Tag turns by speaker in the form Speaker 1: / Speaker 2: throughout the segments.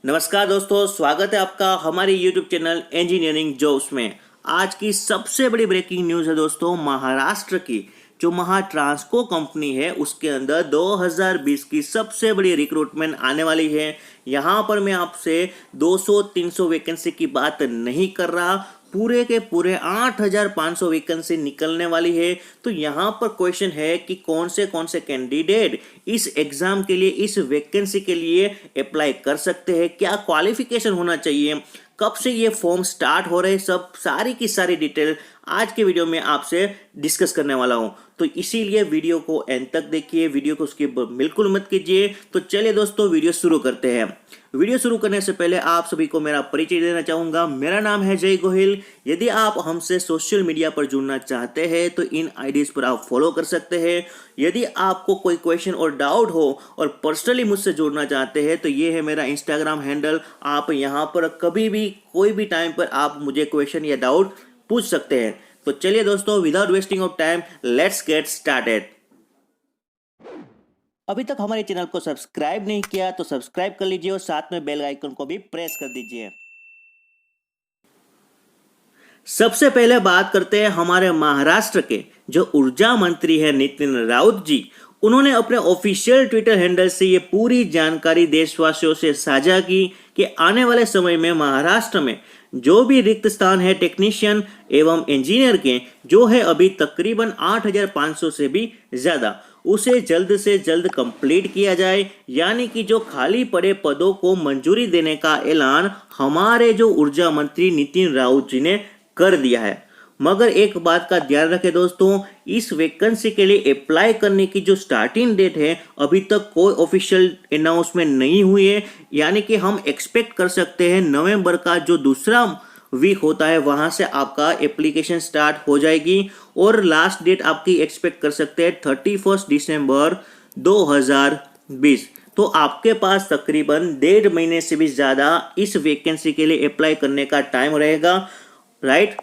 Speaker 1: नमस्कार दोस्तों, स्वागत है आपका हमारे YouTube चैनल इंजीनियरिंग जॉब्स में। आज की सबसे बड़ी ब्रेकिंग न्यूज़ है दोस्तों, महाराष्ट्र की जो महाट्रांसको कंपनी है उसके अंदर 2020 की सबसे बड़ी रिक्रूटमेंट आने वाली है। यहाँ पर मैं आपसे 200-300 वैकेंसी की बात नहीं कर रहा, पूरे के पूरे 8,500 वैकेंसी निकलने वाली है। तो यहाँ पर क्वेश्चन है कि कौन से कैंडिडेट इस एग्जाम के लिए, इस वैकेंसी के लिए अप्लाई कर सकते हैं, क्या क्वालिफिकेशन होना चाहिए, कब से ये फॉर्म स्टार्ट हो रहे, सब सारी की सारी डिटेल आज के वीडियो में आपसे डिस्कस करने वाला हूं। तो इसीलिए वीडियो को एंड तक देखिए, वीडियो को स्किप बिल्कुल मत कीजिए। तो चलिए दोस्तों, वीडियो शुरू करते हैं। वीडियो शुरू करने से पहले आप सभी को मेरा परिचय देना चाहूंगा। मेरा नाम है जय गोहिल। यदि आप हमसे सोशल मीडिया पर जुड़ना चाहते हैं तो इन आईडीज पर आप फॉलो कर सकते हैं। यदि आपको कोई क्वेश्चन और डाउट हो और पर्सनली मुझसे जुड़ना चाहते हैं तो ये है मेरा इंस्टाग्राम हैंडल। आप यहाँ पर कभी भी कोई भी टाइम पर आप मुझे क्वेश्चन या डाउट पूछ सकते हैं। तो चलिए दोस्तों, without wasting of time let's get started. अभी तक हमारे चैनल को सब्सक्राइब नहीं किया तो सब्सक्राइब कर लीजिए और साथ में बेल आइकन को भी प्रेस कर दीजिए। सबसे पहले बात करते हैं हमारे महाराष्ट्र के जो ऊर्जा मंत्री है नितिन राउत जी। उन्होंने अपने ऑफिशियल ट्विटर हैंडल से ये पूरी जानकारी देशवासियों से साझा की कि आने वाले समय में महाराष्ट्र में जो भी रिक्त स्थान है टेक्नीशियन एवं इंजीनियर के, जो है अभी तकरीबन 8,500 से भी ज्यादा, उसे जल्द से जल्द कंप्लीट किया जाए। यानी कि जो खाली पड़े पदों को मंजूरी देने का ऐलान हमारे जो ऊर्जा मंत्री नितिन राउत जी ने कर दिया है। मगर एक बात का ध्यान रखें दोस्तों, इस वैकेंसी के लिए अप्लाई करने की जो स्टार्टिंग डेट है अभी तक कोई ऑफिशियल अनाउंसमेंट नहीं हुई है। यानी कि हम एक्सपेक्ट कर सकते हैं नवंबर का जो दूसरा वीक होता है वहां से आपका एप्लीकेशन स्टार्ट हो जाएगी और लास्ट डेट आपकी एक्सपेक्ट कर सकते हैं 31 दिसंबर 2020। तो आपके पास तकरीबन 1.5 महीने से भी ज्यादा इस वैकेंसी के लिए अप्लाई करने का टाइम रहेगा, राइट।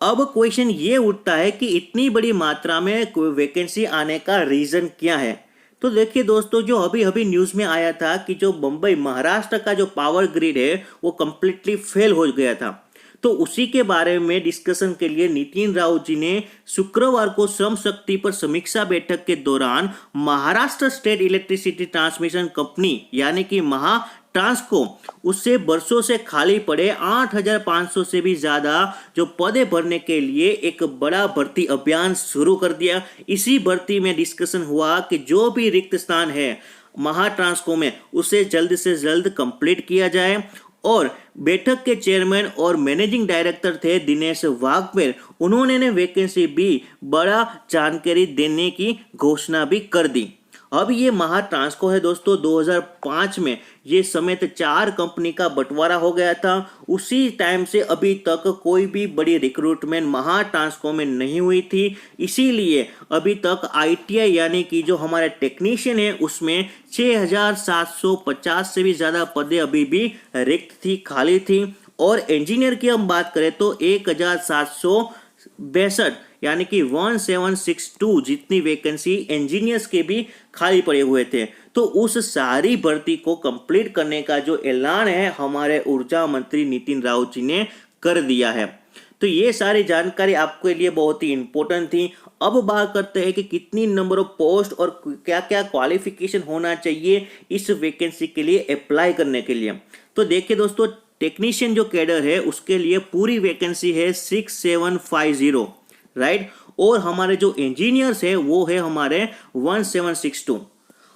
Speaker 1: अब क्वेश्चन ये उठता है कि इतनी बड़ी मात्रा में वैकेंसी आने का रीजन क्या है। तो देखिए दोस्तों, जो अभी अभी न्यूज में आया था कि जो मुंबई महाराष्ट्र का जो पावर ग्रिड है वो कंप्लीटली फेल हो गया था। तो उसी के बारे में डिस्कशन के लिए नितिन राउत जी ने शुक्रवार को श्रम शक्ति पर समीक्षा बैठक के दौरान Maharashtra state electricity transmission company यानी कि ट्रांसको उससे वर्षों से खाली पड़े 8,500 से भी ज्यादा जो पदे भरने के लिए एक बड़ा भर्ती अभियान शुरू कर दिया। इसी भर्ती में डिस्कशन हुआ कि जो भी रिक्त स्थान है महाट्रांसको में उसे जल्द से जल्द कंप्लीट किया जाए। और बैठक के चेयरमैन और मैनेजिंग डायरेक्टर थे दिनेश वाघपेर, उन्होंने वैकेंसी भी बड़ा जानकारी देने की घोषणा भी कर दी। अब ये महाट्रांसको है दोस्तों, 2005 में ये समेत 4 कंपनी का बंटवारा हो गया था। उसी टाइम से अभी तक कोई भी बड़ी रिक्रूटमेंट महाट्रांसको में नहीं हुई थी। इसीलिए अभी तक आईटीआई यानी कि जो हमारे टेक्नीशियन है उसमें 6,750 से भी ज्यादा पदे अभी भी रिक्त थी, खाली थी। और इंजीनियर की हम बात करें तो 1,762 यानी कि 1762 जितनी वैकेंसी इंजीनियर्स के भी खाली पड़े हुए थे। तो उस सारी भर्ती को कंप्लीट करने का जो ऐलान है हमारे ऊर्जा मंत्री नितिन राउत जी ने कर दिया है। तो ये सारी जानकारी आपके लिए बहुत ही इंपॉर्टेंट थी। अब बात करते हैं कि कितनी नंबर ऑफ पोस्ट और क्या क्या क्वालिफिकेशन होना चाहिए इस वैकेंसी के लिए अप्लाई करने के लिए। तो देखिए दोस्तों, टेक्नीशियन जो कैडर है उसके लिए पूरी वैकेंसी है 6750, राइट। और हमारे जो इंजीनियर्स है वो है हमारे 1762।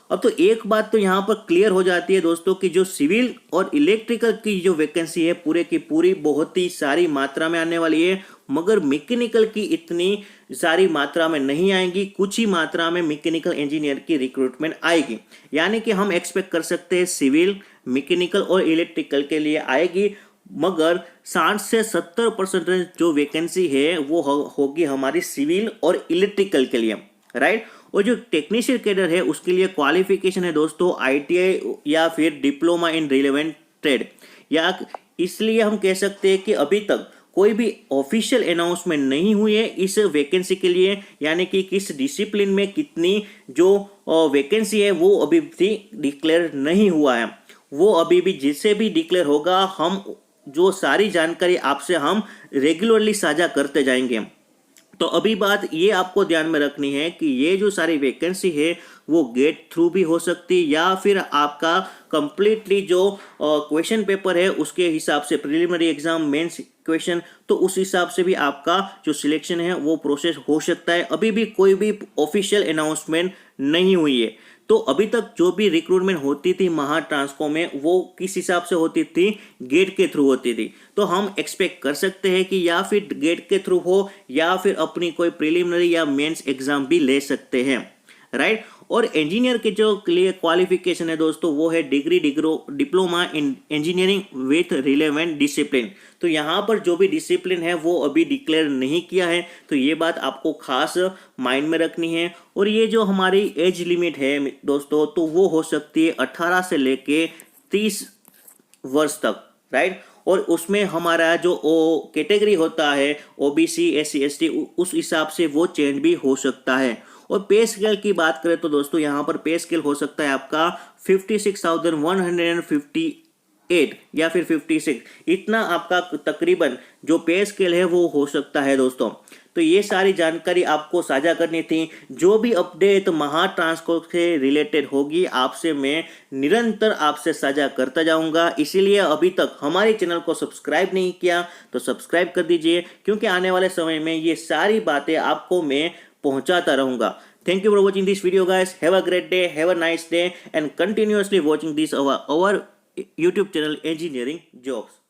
Speaker 1: अब तो एक बात तो यहाँ पर क्लियर हो जाती है दोस्तों कि जो सिविल और इलेक्ट्रिकल की जो वैकेंसी है पूरे की पूरी बहुत ही सारी मात्रा में आने वाली है, मगर मैकेनिकल की इतनी सारी मात्रा में नहीं आएंगी। कुछ ही मात्रा में मैकेनिकल इंजीनियर की रिक्रूटमेंट आएगी। यानी कि हम एक्सपेक्ट कर सकते हैं सिविल, मैकेनिकल और इलेक्ट्रिकल के लिए आएगी, मगर 60 से 70% जो वैकेंसी है वो होगी हमारी सिविल और इलेक्ट्रिकल के लिए, राइट। और जो टेक्नीशियन कैडर है उसके लिए क्वालिफिकेशन है दोस्तों आईटीआई या फिर डिप्लोमा इन रिलेवेंट ट्रेड। या इसलिए हम कह सकते हैं कि अभी तक कोई भी ऑफिशियल अनाउंसमेंट नहीं हुई है इस वैकेंसी के लिए, यानी कि किस डिसिप्लिन में कितनी जो वैकेंसी है वो अभी भी डिक्लेयर नहीं हुआ है। वो अभी भी जिससे भी डिक्लेयर होगा, हम जो सारी जानकारी आपसे हम रेगुलरली साझा करते जाएंगे। तो अभी बात ये आपको ध्यान में रखनी है कि ये जो सारी वैकेंसी है वो गेट थ्रू भी हो सकती है, या फिर आपका कंप्लीटली जो क्वेश्चन पेपर है उसके हिसाब से, प्रिलिमिनरी एग्जाम, मेंस क्वेश्चन, तो उस हिसाब से भी आपका जो सिलेक्शन है वो प्रोसेस हो सकता है। अभी भी कोई भी ऑफिशियल अनाउंसमेंट नहीं हुई है। तो अभी तक जो भी रिक्रूटमेंट होती थी महा ट्रांसको में, वो किस हिसाब से होती थी, गेट के थ्रू होती थी। तो हम एक्सपेक्ट कर सकते हैं कि या फिर गेट के थ्रू हो, या फिर अपनी कोई प्रिलिमिनरी या मेंस एग्जाम भी ले सकते हैं, राइट। और इंजीनियर के जो लिए क्वालिफिकेशन है दोस्तों, वो है degree diploma in engineering with relevant discipline. तो यहाँ पर जो भी डिसिप्लिन है वो अभी डिक्लेयर नहीं किया है, तो ये बात आपको खास माइंड में रखनी है। और ये जो हमारी एज लिमिट है दोस्तों, तो वो हो सकती है 18 से लेके 30 वर्ष तक, राइट। और उसमें हमारा जो कैटेगरी होता है ओबीसी, SC ST, उस हिसाब से वो चेंज भी हो सकता है। और पे स्केल की बात करें तो दोस्तों यहाँ पर पे स्केल हो सकता है आपका 56,158 या फिर 56, इतना आपका तकरीबन जो पे स्केल है वो हो सकता है दोस्तों। तो ये सारी जानकारी आपको साझा करनी थी। जो भी अपडेट महा ट्रांसको से रिलेटेड होगी आपसे मैं निरंतर आपसे साझा करता जाऊंगा। इसीलिए अभी तक हमारे चैनल को सब्सक्राइब नहीं किया तो सब्सक्राइब कर दीजिए, क्योंकि आने वाले समय में ये सारी बातें आपको मैं पहुंचाता रहूंगा। Thank you for watching this video guys. Have a great day, have a nice day, and continuously watching this our YouTube channel Engineering Jobs.